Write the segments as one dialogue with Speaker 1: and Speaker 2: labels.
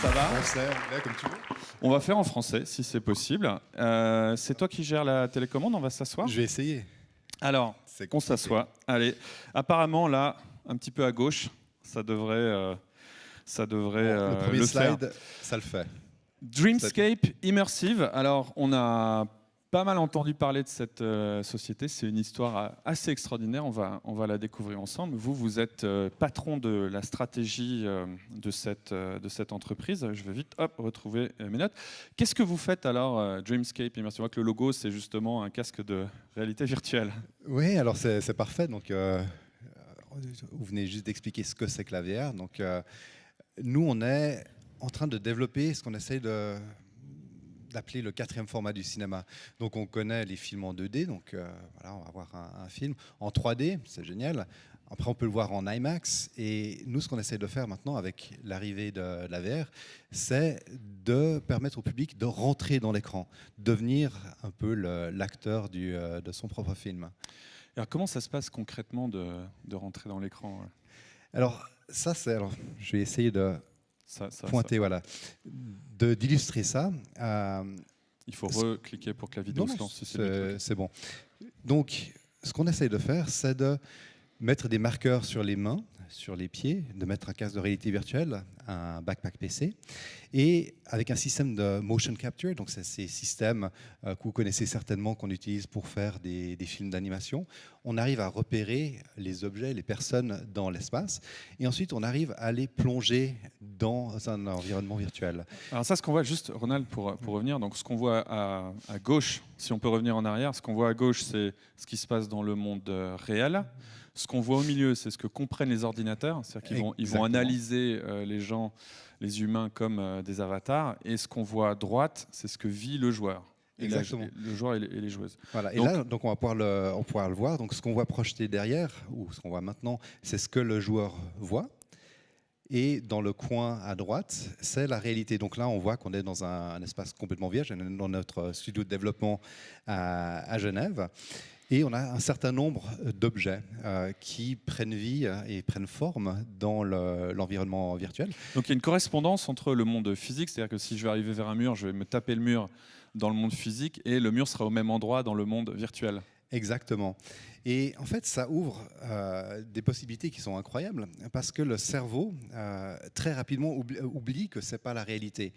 Speaker 1: Ça va?
Speaker 2: Français, anglais, comme tu veux.
Speaker 1: On va faire en français, si c'est possible. C'est toi qui gères la télécommande, on va s'asseoir.
Speaker 2: Je vais essayer.
Speaker 1: Alors,
Speaker 2: C'est
Speaker 1: on
Speaker 2: compliqué.
Speaker 1: s'assoit. Allez, apparemment, là, un petit peu à gauche, ça devrait
Speaker 2: Le premier
Speaker 1: le faire.
Speaker 2: slide, ça le fait.
Speaker 1: Dreamscape Immersive. Alors, on a pas mal entendu parler de cette société. C'est une histoire assez extraordinaire. On va la découvrir ensemble. Vous êtes patron de la stratégie de cette entreprise. Je vais vite retrouver mes notes. Qu'est-ce que vous faites alors, Dreamscape Immersive? On voit que le logo, c'est justement un casque de réalité virtuelle.
Speaker 2: Oui, alors c'est parfait. Donc, vous venez juste d'expliquer ce que c'est que la VR. Donc, nous, on est en train de développer ce qu'on essaye d'appeler le 4e format du cinéma. Donc on connaît les films en 2D, donc voilà, on va voir un film en 3D, c'est génial. Après on peut le voir en IMAX, et nous ce qu'on essaie de faire maintenant avec l'arrivée de la VR, c'est de permettre au public de rentrer dans l'écran, devenir un peu l'acteur de son propre film.
Speaker 1: Alors comment ça se passe concrètement de rentrer dans l'écran?
Speaker 2: Alors ça c'est, alors je vais essayer de pointer, voilà, d'illustrer ça.
Speaker 1: Il faut recliquer pour que la vidéo se lance. Si
Speaker 2: c'est bon. Donc, ce qu'on essaye de faire, c'est de mettre des marqueurs sur les mains, sur les pieds, de mettre un casque de réalité virtuelle, un backpack PC, et avec un système de motion capture, donc c'est ces systèmes que vous connaissez certainement, qu'on utilise pour faire des films d'animation. On arrive à repérer les objets, les personnes dans l'espace, et ensuite on arrive à les plonger dans un environnement virtuel.
Speaker 1: Alors ça, ce qu'on voit, juste Ronald, pour revenir, donc ce qu'on voit à gauche, si on peut revenir en arrière, ce qu'on voit à gauche, c'est ce qui se passe dans le monde réel. Ce qu'on voit au milieu, c'est ce que comprennent les ordinateurs, c'est-à-dire qu'ils vont analyser les gens, les humains, comme des avatars, et ce qu'on voit à droite, c'est ce que vit le joueur.
Speaker 2: Exactement.
Speaker 1: Le joueur et les joueuses.
Speaker 2: Voilà. Et donc, là, donc on va pouvoir le voir. Donc, ce qu'on voit projeté derrière, ou ce qu'on voit maintenant, c'est ce que le joueur voit. Et dans le coin à droite, c'est la réalité. Donc là, on voit qu'on est dans un espace complètement vierge, dans notre studio de développement à Genève. Et on a un certain nombre d'objets qui prennent vie et prennent forme dans l'environnement virtuel.
Speaker 1: Donc il y a une correspondance entre le monde physique, c'est-à-dire que si je vais arriver vers un mur, je vais me taper le mur dans le monde physique, et le mur sera au même endroit dans le monde virtuel.
Speaker 2: Exactement. Et en fait, ça ouvre des possibilités qui sont incroyables, parce que le cerveau, très rapidement, oublie que ce n'est pas la réalité.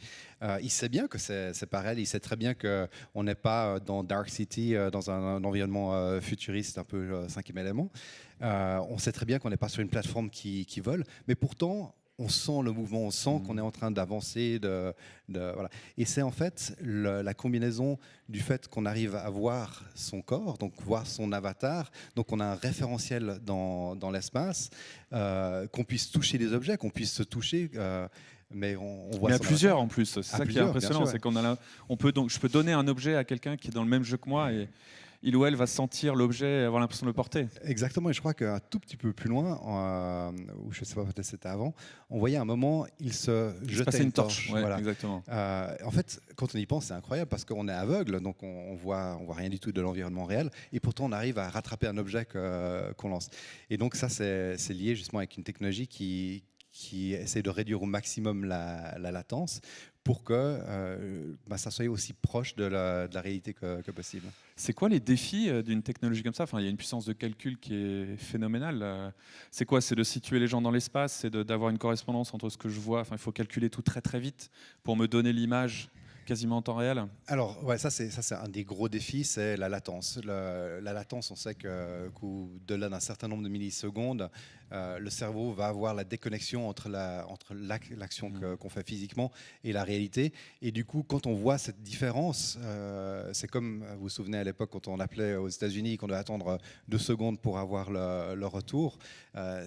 Speaker 2: Il sait bien que c'est pas réel, il sait très bien qu'on n'est pas dans Dark City, dans un environnement futuriste, un peu cinquième élément. On sait très bien qu'on n'est pas sur une plateforme qui vole, mais pourtant, on sent le mouvement, on sent qu'on est en train d'avancer. Voilà. Et c'est en fait la combinaison du fait qu'on arrive à voir son corps, donc voir son avatar, donc on a un référentiel dans l'espace, qu'on puisse toucher des objets, qu'on puisse se toucher. Mais on voit
Speaker 1: à plusieurs en plus, c'est ça qui est impressionnant, c'est je peux donner un objet à quelqu'un qui est dans le même jeu que moi, et il ou elle va sentir l'objet, avoir l'impression de le porter.
Speaker 2: Exactement, et je crois qu'un tout petit peu plus loin, ou je ne sais pas, peut-être c'était avant, on voyait un moment, il se jetait une torche.
Speaker 1: Ouais,
Speaker 2: voilà.
Speaker 1: Exactement.
Speaker 2: En fait, quand on y pense, c'est incroyable, parce qu'on est aveugle, donc on voit rien du tout de l'environnement réel, et pourtant on arrive à rattraper un objet qu'on lance. Et donc ça, c'est lié justement avec une technologie qui essaie de réduire au maximum la latence, pour que ça soit aussi proche de la réalité que possible.
Speaker 1: C'est quoi les défis d'une technologie comme ça? Enfin, il y a une puissance de calcul qui est phénoménale. C'est quoi? C'est de situer les gens dans l'espace, c'est d'avoir une correspondance entre ce que je vois. Enfin, il faut calculer tout très très vite pour me donner l'image quasiment en temps réel.
Speaker 2: Alors, ouais, ça c'est un des gros défis, c'est la latence. La latence, on sait qu'au-delà d'un certain nombre de millisecondes, le cerveau va avoir la déconnexion entre l'action qu'on fait physiquement et la réalité. Et du coup, quand on voit cette différence, c'est comme, vous vous souvenez à l'époque, quand on appelait aux États-Unis, qu'on devait attendre 2 secondes pour avoir le retour,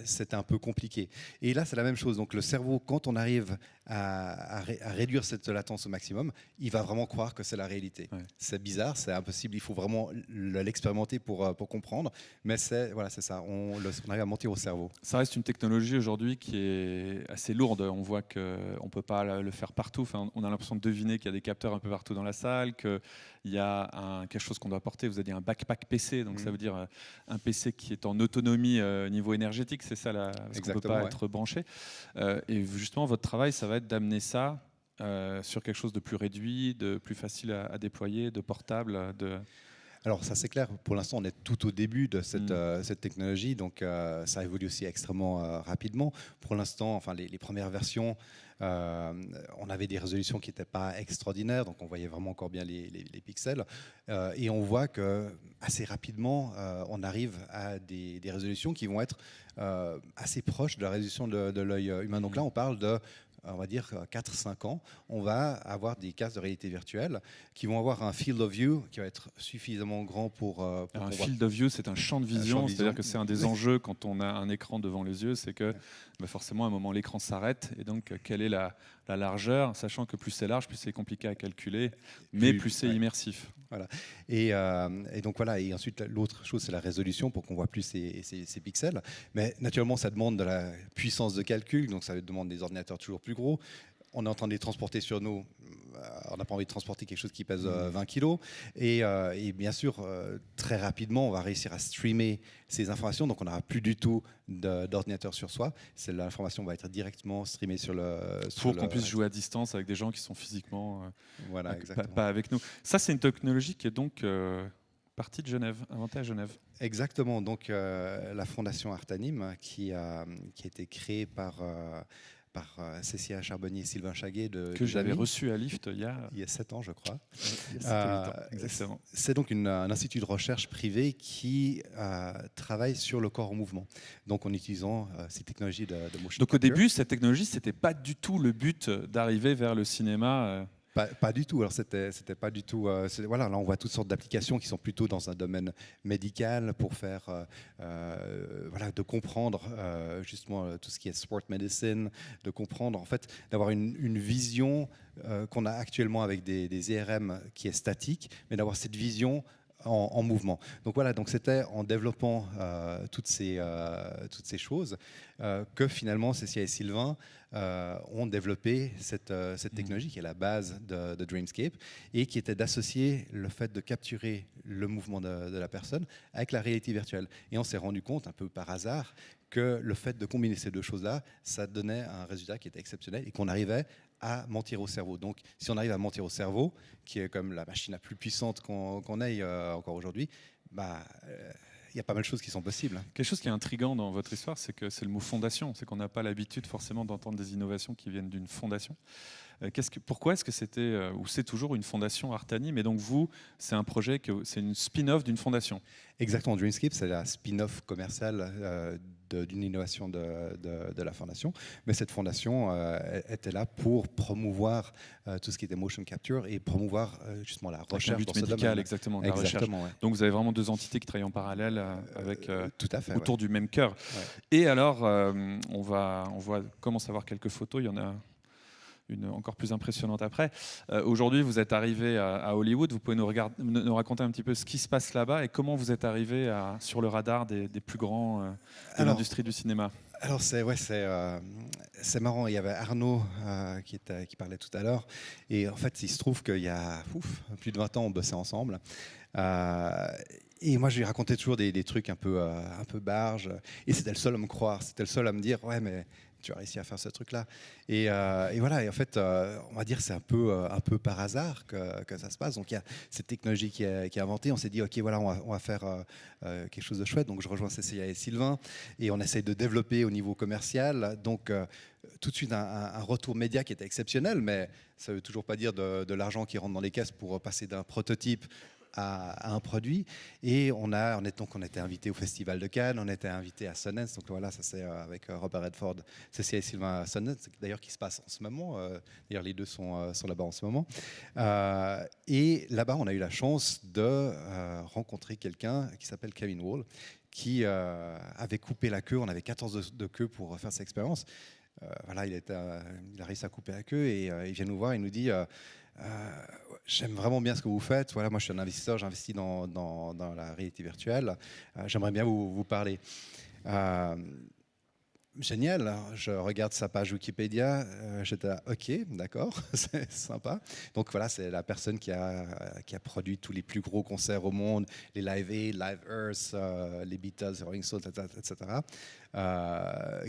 Speaker 2: c'était un peu compliqué. Et là, c'est la même chose. Donc, le cerveau, quand on arrive à réduire cette latence au maximum, il va vraiment croire que c'est la réalité. Ouais. C'est bizarre, c'est impossible, il faut vraiment l'expérimenter pour comprendre, mais c'est ça, on arrive à mentir au cerveau.
Speaker 1: Ça reste une technologie aujourd'hui qui est assez lourde, on voit qu'on ne peut pas le faire partout, enfin, on a l'impression de deviner qu'il y a des capteurs un peu partout dans la salle, qu'il y a quelque chose qu'on doit porter, vous avez dit un backpack PC, donc ça veut dire un PC qui est en autonomie niveau énergétique, c'est ça, parce qu'on ne peut pas être branché. Et justement, votre travail, ça va être d'amener ça sur quelque chose de plus réduit, de plus facile à déployer, de portable,
Speaker 2: Alors ça c'est clair, pour l'instant on est tout au début de cette technologie, donc ça évolue aussi extrêmement rapidement. Pour l'instant, enfin les premières versions, on avait des résolutions qui n'étaient pas extraordinaires, donc on voyait vraiment encore bien les pixels. Et on voit que assez rapidement, on arrive à des résolutions qui vont être assez proches de la résolution de l'œil humain. Donc là on parle de, on va dire 4-5 ans, on va avoir des casques de réalité virtuelle qui vont avoir un field of view qui va être suffisamment grand pour
Speaker 1: un field of view, c'est un champ de vision, c'est-à-dire que c'est un des enjeux quand on a un écran devant les yeux, c'est que forcément à un moment l'écran s'arrête, et donc quelle est la largeur, sachant que plus c'est large, plus c'est compliqué à calculer, mais plus c'est immersif.
Speaker 2: Voilà. Et donc voilà. Et ensuite, l'autre chose, c'est la résolution pour qu'on voit plus ces pixels. Mais naturellement, ça demande de la puissance de calcul, donc ça demande des ordinateurs toujours plus gros. On est en train de les transporter sur nous. On n'a pas envie de transporter quelque chose qui pèse 20 kilos. Et bien sûr, très rapidement, on va réussir à streamer ces informations. Donc, on n'aura plus du tout d'ordinateur sur soi. L'information va être directement streamée sur le...
Speaker 1: Pour qu'on puisse jouer à distance avec des gens qui sont physiquement
Speaker 2: voilà,
Speaker 1: pas avec nous. Ça, c'est une technologie qui est donc partie de Genève, inventée à Genève.
Speaker 2: Exactement. Donc, la fondation Artanim, qui a été créée par Cécilia Charbonnier et Sylvain Chaguet.
Speaker 1: Que j'avais reçu à Lift il y a
Speaker 2: 7 ans, je crois.
Speaker 1: Il y a 7 ans, exactement.
Speaker 2: C'est donc un institut de recherche privé qui travaille sur le corps en mouvement, donc en utilisant ces technologies de motion
Speaker 1: Donc
Speaker 2: capture.
Speaker 1: au début, cette technologie, ce n'était pas du tout le but d'arriver vers le cinéma.
Speaker 2: Pas du tout. Alors c'était pas du tout. Voilà, là on voit toutes sortes d'applications qui sont plutôt dans un domaine médical pour faire, voilà, de comprendre justement tout ce qui est sport medicine, de comprendre en fait, d'avoir une vision qu'on a actuellement avec des IRM qui est statique, mais d'avoir cette vision en mouvement. Donc voilà, donc c'était en développant toutes ces choses que finalement Cécilia et Sylvain ont développé cette technologie qui est la base de Dreamscape et qui était d'associer le fait de capturer le mouvement de la personne avec la réalité virtuelle. Et on s'est rendu compte un peu par hasard que le fait de combiner ces deux choses-là, ça donnait un résultat qui était exceptionnel et qu'on arrivait à mentir au cerveau. Donc, si on arrive à mentir au cerveau, qui est comme la machine la plus puissante qu'on ait encore aujourd'hui, il y a pas mal de choses qui sont possibles.
Speaker 1: Quelque chose qui est intriguant dans votre histoire, c'est que c'est le mot fondation. C'est qu'on n'a pas l'habitude forcément d'entendre des innovations qui viennent d'une fondation. Pourquoi est-ce que c'était, ou c'est toujours une fondation Artanim, mais donc vous, c'est un projet, c'est une spin-off d'une fondation?
Speaker 2: Exactement, Dreamscape, c'est la spin-off commerciale d'une innovation de la fondation. Mais cette fondation était là pour promouvoir tout ce qui était motion capture et promouvoir justement la recherche
Speaker 1: dans ce domaine. Exactement, la recherche.
Speaker 2: Ouais.
Speaker 1: Donc vous avez vraiment deux entités qui travaillent en parallèle avec,
Speaker 2: tout à fait,
Speaker 1: autour du même cœur. Ouais. Et alors, commence à voir quelques photos. Il y en a une encore plus impressionnante après. Aujourd'hui, vous êtes arrivé à Hollywood. Vous pouvez nous raconter un petit peu ce qui se passe là-bas et comment vous êtes arrivé sur le radar des plus grands de l'industrie du cinéma.
Speaker 2: Alors c'est marrant, il y avait Arnaud qui parlait tout à l'heure, et en fait il se trouve qu'il y a plus de 20 ans on bossait ensemble, et moi je lui racontais toujours des trucs un peu barges, et c'était le seul à me croire, c'était le seul à me dire ouais mais tu as réussi à faire ce truc-là. Et voilà, et en fait, on va dire c'est un peu par hasard que ça se passe. Donc il y a cette technologie qui est inventée. On s'est dit, ok, voilà, on va faire quelque chose de chouette. Donc je rejoins Cécilia et Sylvain et on essaye de développer au niveau commercial. Donc tout de suite un retour média qui était exceptionnel, mais ça ne veut toujours pas dire de l'argent qui rentre dans les caisses pour passer d'un prototype à un produit. Et on était invité au Festival de Cannes, on était invité à Sundance. Donc voilà, ça c'est avec Robert Redford, Cécilia et Sylvain à Sundance, d'ailleurs qui se passe en ce moment. D'ailleurs les deux sont là-bas en ce moment. Et là-bas, on a eu la chance de rencontrer quelqu'un qui s'appelle Kevin Wall, qui avait coupé la queue. On avait 14 de queue pour faire cette expérience. Voilà, il a réussi à couper la queue et il vient nous voir et nous dit j'aime vraiment bien ce que vous faites. Voilà, moi je suis un investisseur, j'investis dans la réalité virtuelle. J'aimerais bien vous parler. Génial, je regarde sa page Wikipédia, j'étais là, ok, d'accord, c'est sympa. Donc voilà, c'est la personne qui a produit tous les plus gros concerts au monde, les Live Aid, Live Earth, les Beatles, les Rolling Stones, etc.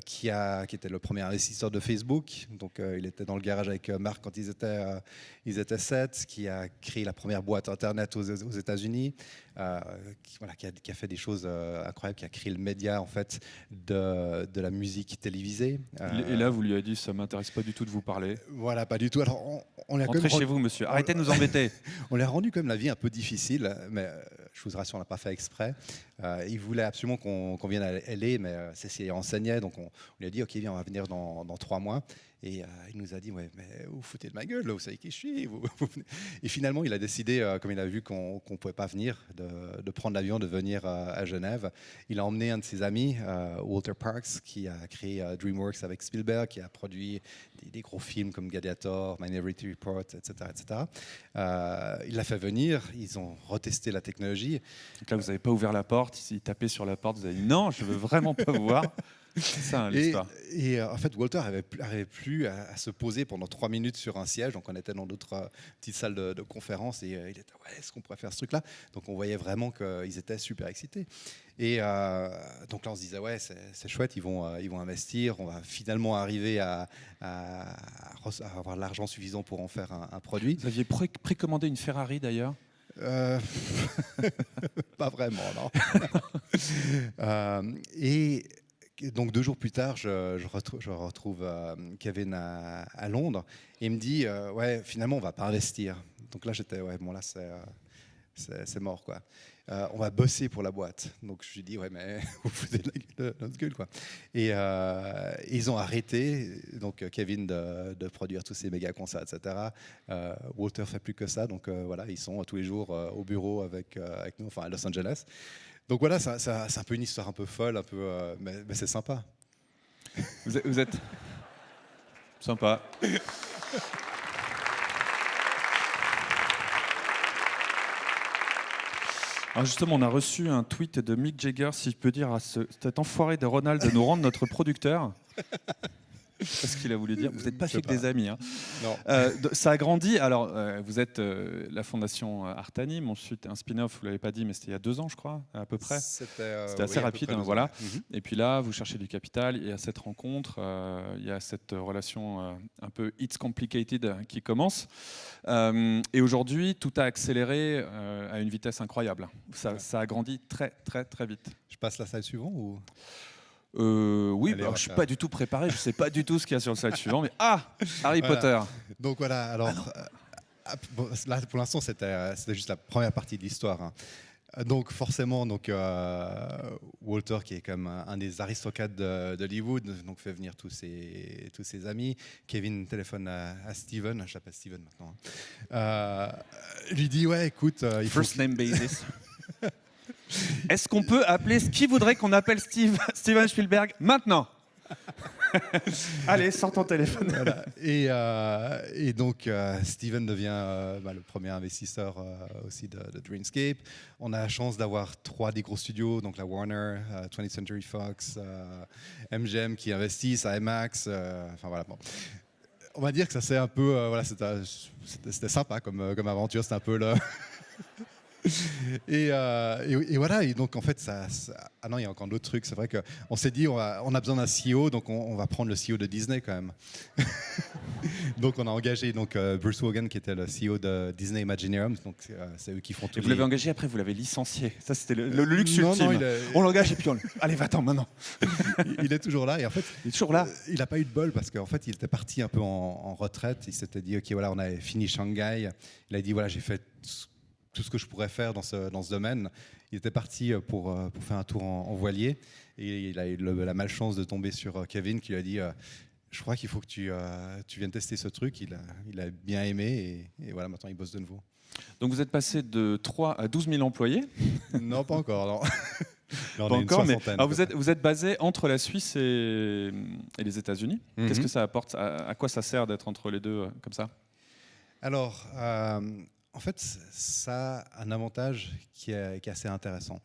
Speaker 2: Qui était le premier investisseur de Facebook. Donc il était dans le garage avec Marc quand ils étaient 7, qui a créé la première boîte Internet aux États-Unis, qui a fait des choses incroyables, qui a créé le média en fait de la musique télévisée.
Speaker 1: Et là, vous lui avez dit, ça m'intéresse pas du tout de vous parler.
Speaker 2: Voilà, pas du tout. Alors, on l'a quand même
Speaker 1: Rentrez chez vous, monsieur. Arrêtez de nous embêter.
Speaker 2: on lui a rendu quand même la vie un peu difficile, mais je vous rassure, on l'a pas fait exprès. Il voulait absolument qu'on vienne à LA, mais Cécile enseignait, donc on lui a dit, ok, viens, on va venir dans 3 mois. Et il nous a dit, ouais, mais vous foutez de ma gueule, là, vous savez qui je suis. Et finalement, il a décidé, comme il a vu qu'on ne pouvait pas venir, de prendre l'avion, de venir à Genève. Il a emmené un de ses amis, Walter Parks, qui a créé DreamWorks avec Spielberg, qui a produit des gros films comme Gladiator, Minority Report, etc. etc. Il l'a fait venir, ils ont retesté la technologie.
Speaker 1: Donc là, vous n'avez pas ouvert la porte, il tapait sur la porte, vous avez dit, non, je veux vraiment pas vous voir. C'est ça, hein, l'histoire.
Speaker 2: Et en fait, Walter n'arrivait plus à se poser pendant 3 minutes sur un siège. Donc, on était dans notre petite salle de conférence et il était, ouais, est-ce qu'on pourrait faire ce truc-là? Donc, on voyait vraiment qu'ils étaient super excités. Et donc là, on se disait, ouais, c'est chouette, ils vont investir. On va finalement arriver à avoir l'argent suffisant pour en faire un produit.
Speaker 1: Vous aviez précommandé une Ferrari, d'ailleurs?
Speaker 2: Pas vraiment, non. Et donc 2 jours plus tard, je retrouve Kevin à Londres et il me dit ouais, finalement on va pas investir. Donc là j'étais ouais, bon là c'est mort quoi. On va bosser pour la boîte. Donc je lui dis ouais, mais vous foutez de notre gueule quoi. Et ils ont arrêté donc Kevin de produire tous ces méga concerts, etc. Walter fait plus que ça, donc voilà, ils sont tous les jours au bureau avec nous, enfin à Los Angeles. Donc voilà, c'est un peu une histoire un peu folle, un peu, mais c'est sympa.
Speaker 1: Vous êtes sympa. Alors justement, on a reçu un tweet de Mick Jagger, si je peux dire, à cet enfoiré de Ronald de nous rendre notre producteur. Parce qu'il a voulu dire, vous n'êtes pas fait que des amis. Hein.
Speaker 2: Non.
Speaker 1: Ça a grandi. Alors, vous êtes la fondation Artanim, ensuite un spin-off, vous ne l'avez pas dit, mais c'était il y a 2 ans, je crois, à peu près. C'était assez rapide, hein, voilà. Et puis là, vous cherchez du capital, il y a cette rencontre, il y a cette relation un peu It's Complicated qui commence. Et aujourd'hui, tout a accéléré à une vitesse incroyable. Ça a grandi très, très, très vite.
Speaker 2: Je passe la slide suivante ou...
Speaker 1: Oui, je ne suis pas du tout préparé, je ne sais pas du tout ce qu'il y a sur le slide suivant, mais Harry Potter.
Speaker 2: Donc voilà, alors bon, là pour l'instant c'était juste la première partie de l'histoire. Hein. Donc forcément, Walter qui est comme un des aristocrates d'Hollywood, donc fait venir tous ses amis. Kevin téléphone à Steven, je l'appelle Steven maintenant. Lui dit ouais, écoute, il faut
Speaker 1: First name basis. Est-ce qu'on peut appeler qui voudrait qu'on appelle Steven Spielberg maintenant? Allez, sors ton téléphone.
Speaker 2: Voilà. Et donc, Steven devient le premier investisseur aussi de Dreamscape. On a la chance d'avoir 3 des gros studios, donc la Warner, 20th Century Fox, MGM qui investissent, IMAX. Enfin voilà. Bon. On va dire que ça c'est un peu, voilà, c'était sympa comme aventure. C'était un peu le Et voilà, et donc en fait, ah non, il y a encore d'autres trucs. C'est vrai qu'on s'est dit, on a besoin d'un CEO, donc on va prendre le CEO de Disney quand même. Donc on a engagé Bruce Wogan, qui était le CEO de Disney Imagineering, donc c'est eux qui font tout.
Speaker 1: Et vous l'avez engagé, après vous l'avez licencié. Ça, c'était le luxe ultime.
Speaker 2: Non,
Speaker 1: on l'engage et puis allez, va-t'en maintenant.
Speaker 2: Il est toujours là, et en fait,
Speaker 1: il est toujours là.
Speaker 2: Il n'a pas eu de bol parce qu'en fait, il était parti un peu en retraite. Il s'était dit, ok, voilà, on avait fini Shanghai. Il a dit, voilà, j'ai fait tout ce que je pourrais faire dans ce domaine. Il était parti pour faire un tour en voilier et il a eu la malchance de tomber sur Kevin qui lui a dit je crois qu'il faut que tu viennes tester ce truc. Il a bien aimé et voilà, maintenant il bosse de nouveau.
Speaker 1: Donc vous êtes passé de 3 à 12 000 employés?
Speaker 2: Non, pas encore, non.
Speaker 1: Pas encore, mais alors vous êtes basé entre la Suisse et les États-Unis. Qu'est-ce que ça apporte? À quoi ça sert d'être entre les deux comme ça?
Speaker 2: Alors, en fait, ça a un avantage qui est assez intéressant.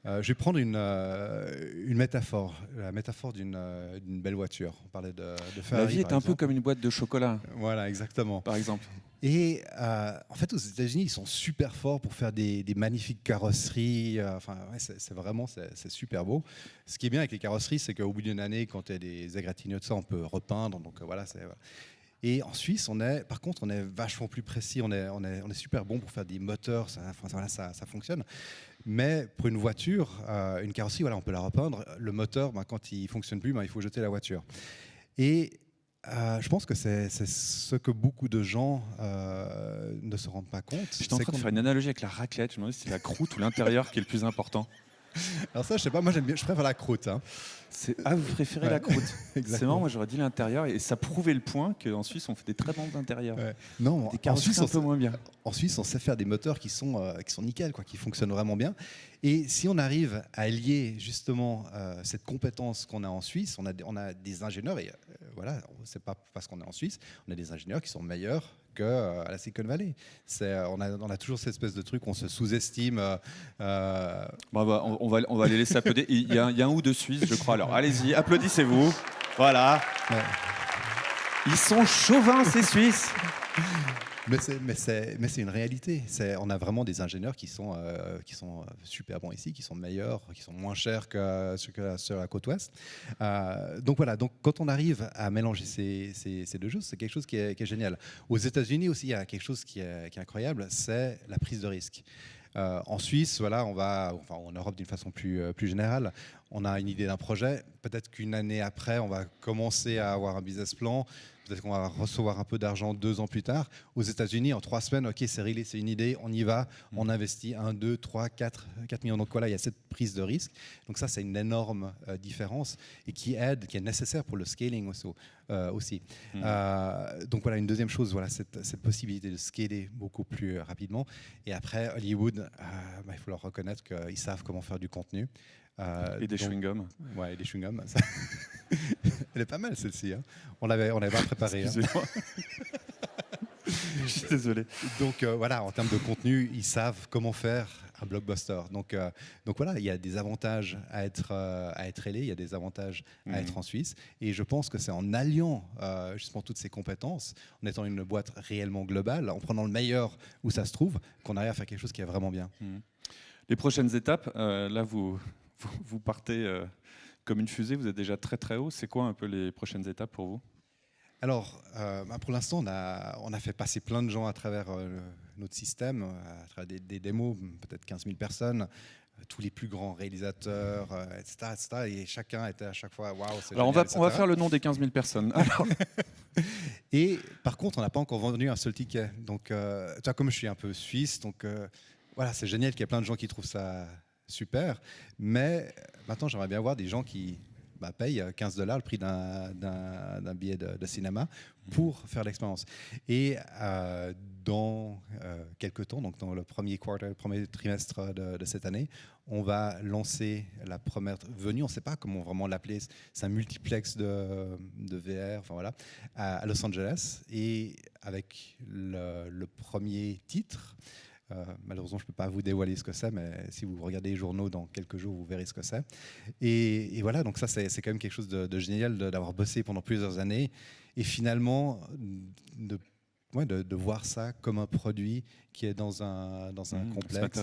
Speaker 2: Je vais prendre une métaphore, la métaphore d'une belle voiture. On parlait de Ferrari.
Speaker 1: La vie est un peu comme une boîte de chocolat.
Speaker 2: Voilà, exactement.
Speaker 1: Par exemple.
Speaker 2: Et en fait, aux États-Unis, ils sont super forts pour faire des magnifiques carrosseries. C'est vraiment super beau. Ce qui est bien avec les carrosseries, c'est qu'au bout d'une année, quand il y a des égratignures de ça, on peut repeindre. Donc voilà, Et en Suisse, par contre, on est vachement plus précis. On est super bon pour faire des moteurs. Ça fonctionne. Mais pour une voiture, une carrosserie, voilà, on peut la repeindre. Le moteur, quand il fonctionne plus, il faut jeter la voiture. Et je pense que c'est ce que beaucoup de gens ne se rendent pas compte.
Speaker 1: J'étais en train de faire une analogie avec la raclette. Je me demandais si c'est la croûte ou l'intérieur qui est le plus important.
Speaker 2: Alors ça, je sais pas, moi je préfère la croûte. Hein.
Speaker 1: Vous préférez la croûte. C'est marrant, moi j'aurais dit l'intérieur et ça prouvait le point qu'en Suisse on fait des très bons intérieurs.
Speaker 2: Ouais. Non,
Speaker 1: en Suisse un peu moins bien.
Speaker 2: En Suisse, on sait faire des moteurs qui sont nickel, qui fonctionnent vraiment bien. Et si on arrive à lier justement cette compétence qu'on a en Suisse, on a des ingénieurs, et voilà, c'est pas parce qu'on est en Suisse, on a des ingénieurs qui sont meilleurs qu'à la Silicon Valley. On a toujours cette espèce de truc, on se sous-estime.
Speaker 1: On va les laisser applaudir. Il y a un ou deux Suisses, je crois. Alors allez-y, applaudissez-vous. Voilà. Ouais. Ils sont chauvins, ces Suisses.
Speaker 2: Mais c'est une réalité. On a vraiment des ingénieurs qui sont super bons ici, qui sont meilleurs, qui sont moins chers que sur la côte ouest. Donc voilà, quand on arrive à mélanger ces deux choses, c'est quelque chose qui est génial. Aux États-Unis aussi, il y a quelque chose qui est incroyable, c'est la prise de risque. En Suisse, voilà, en Europe d'une façon plus générale, on a une idée d'un projet. Peut-être qu'une année après, on va commencer à avoir un business plan. Peut-être qu'on va recevoir un peu d'argent 2 ans plus tard. Aux États-Unis, en 3 semaines, ok, c'est réglé, c'est une idée, on y va, on investit 1, 2, 3, 4 millions. Donc voilà, il y a cette prise de risque. Donc ça, c'est une énorme différence et qui est nécessaire pour le scaling aussi. Donc voilà, une deuxième chose, voilà, cette possibilité de scaler beaucoup plus rapidement. Et après, Hollywood, il faut leur reconnaître qu'ils savent comment faire du contenu.
Speaker 1: Et des chewing-gums.
Speaker 2: Ouais, et des chewing-gums. Elle est pas mal celle-ci. Hein. On l'avait pas préparée.
Speaker 1: Excusez-moi. Je suis désolé.
Speaker 2: Donc voilà, en termes de contenu, ils savent comment faire un blockbuster. Donc voilà, il y a des avantages à être LA, il y a des avantages à être en Suisse. Et je pense que c'est en alliant justement toutes ces compétences, en étant une boîte réellement globale, en prenant le meilleur où ça se trouve, qu'on arrive à faire quelque chose qui est vraiment bien.
Speaker 1: Les prochaines étapes, là vous partez comme une fusée, vous êtes déjà très très haut. C'est quoi un peu les prochaines étapes pour vous ?
Speaker 2: Alors, pour l'instant, on a fait passer plein de gens à travers notre système, à travers des démos, peut-être 15 000 personnes, tous les plus grands réalisateurs, etc., etc. Et chacun était à chaque fois, waouh, c'est génial,
Speaker 1: on va faire le nom des 15 000 personnes. Alors.
Speaker 2: Et par contre, on n'a pas encore vendu un seul ticket. Donc, tu vois, comme je suis un peu suisse, donc voilà, c'est génial qu'il y ait plein de gens qui trouvent ça super. Mais maintenant, j'aimerais bien voir des gens qui payent $15 le prix d'un billet de cinéma pour faire l'expérience. Et dans quelques temps, donc dans le premier trimestre de cette année, on va lancer la première venue, on ne sait pas comment vraiment l'appeler, c'est un multiplex de VR, enfin voilà, à Los Angeles, et avec le premier titre. Malheureusement, je ne peux pas vous dévoiler ce que c'est, mais si vous regardez les journaux dans quelques jours, vous verrez ce que c'est. Et voilà, donc ça, c'est quand même quelque chose de génial d'avoir bossé pendant plusieurs années et finalement de voir ça comme un produit qui est dans un complexe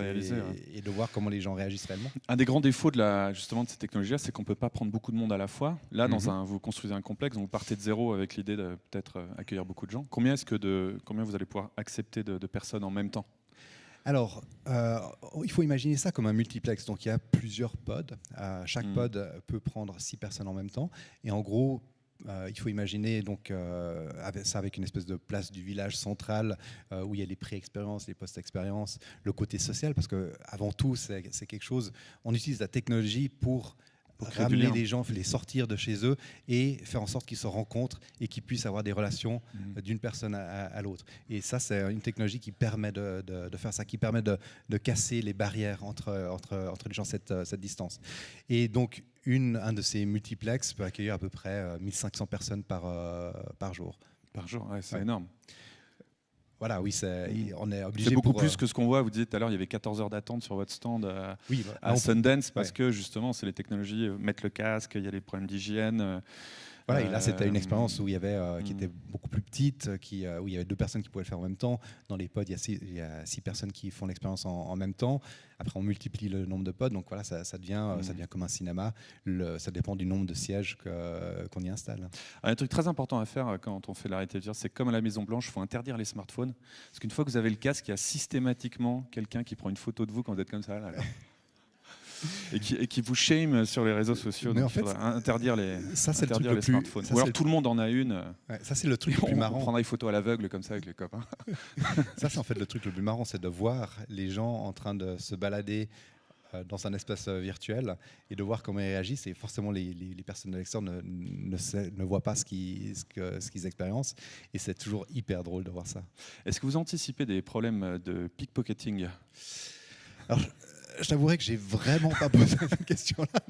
Speaker 2: et de voir comment les gens réagissent réellement.
Speaker 1: Un des grands défauts justement de ces technologies-là, c'est qu'on ne peut pas prendre beaucoup de monde à la fois. Là, vous construisez un complexe, vous partez de zéro avec l'idée de peut-être accueillir beaucoup de gens. Combien vous allez pouvoir accepter de personnes en même temps ?
Speaker 2: Alors, il faut imaginer ça comme un multiplex. Donc, il y a plusieurs pods. Chaque pod peut prendre 6 personnes en même temps. Et en gros, il faut imaginer donc, ça avec une espèce de place du village central où il y a les pré-expériences, les post-expériences, le côté social. Parce qu'avant tout, c'est quelque chose... On utilise la technologie pour ramener les gens, les sortir de chez eux et faire en sorte qu'ils se rencontrent et qu'ils puissent avoir des relations d'une personne à l'autre. Et ça, c'est une technologie qui permet de faire ça, qui permet de casser les barrières entre les gens, cette distance. Et donc, un de ces multiplexes peut accueillir à peu près 1500 personnes par jour.
Speaker 1: Par jour, ouais, c'est énorme.
Speaker 2: Voilà, oui, on est obligé.
Speaker 1: C'est beaucoup
Speaker 2: pour,
Speaker 1: plus que ce qu'on voit. Vous disiez tout à l'heure, il y avait 14 heures d'attente sur votre stand
Speaker 2: oui,
Speaker 1: à Sundance parce
Speaker 2: ouais.
Speaker 1: que justement, c'est les technologies, mettre le casque, il y a des problèmes d'hygiène.
Speaker 2: Voilà, et là, c'était une expérience où il y avait, qui était beaucoup plus petite, où il y avait 2 personnes qui pouvaient le faire en même temps. Dans les pods, il y a 6 personnes qui font l'expérience en même temps. Après, on multiplie le nombre de pods, donc voilà, ça devient comme un cinéma. Ça dépend du nombre de sièges qu'on y installe.
Speaker 1: Un truc très important à faire quand on fait la réalité virtuelle, c'est comme à la Maison Blanche, il faut interdire les smartphones. Parce qu'une fois que vous avez le casque, il y a systématiquement quelqu'un qui prend une photo de vous quand vous êtes comme ça. Là. Et qui vous shame sur les réseaux sociaux.
Speaker 2: Mais
Speaker 1: donc
Speaker 2: en fait,
Speaker 1: il faudra interdire les smartphones. Ou alors tout le monde en a une.
Speaker 2: Ouais, ça, c'est le truc le plus marrant.
Speaker 1: On prendra une photo à l'aveugle comme ça avec les copains.
Speaker 2: Ça, c'est en fait le truc le plus marrant, c'est de voir les gens en train de se balader dans un espace virtuel et de voir comment ils réagissent. Et forcément, les personnes de l'extérieur ne voient pas ce qu'ils expériencent. Et c'est toujours hyper drôle de voir ça.
Speaker 1: Est-ce que vous anticipez des problèmes de pickpocketing ?
Speaker 2: Alors, je t'avouerai que j'ai vraiment pas posé cette question-là,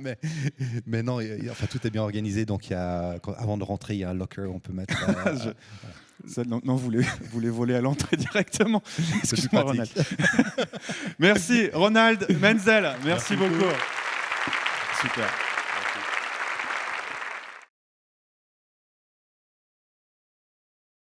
Speaker 2: mais non, enfin, tout est bien organisé. Donc, avant de rentrer, il y a un locker où on peut mettre.
Speaker 1: Non, vous les volez à l'entrée directement. Excuse-moi, Ronald. Merci, Ronald Menzel. Merci beaucoup. Super.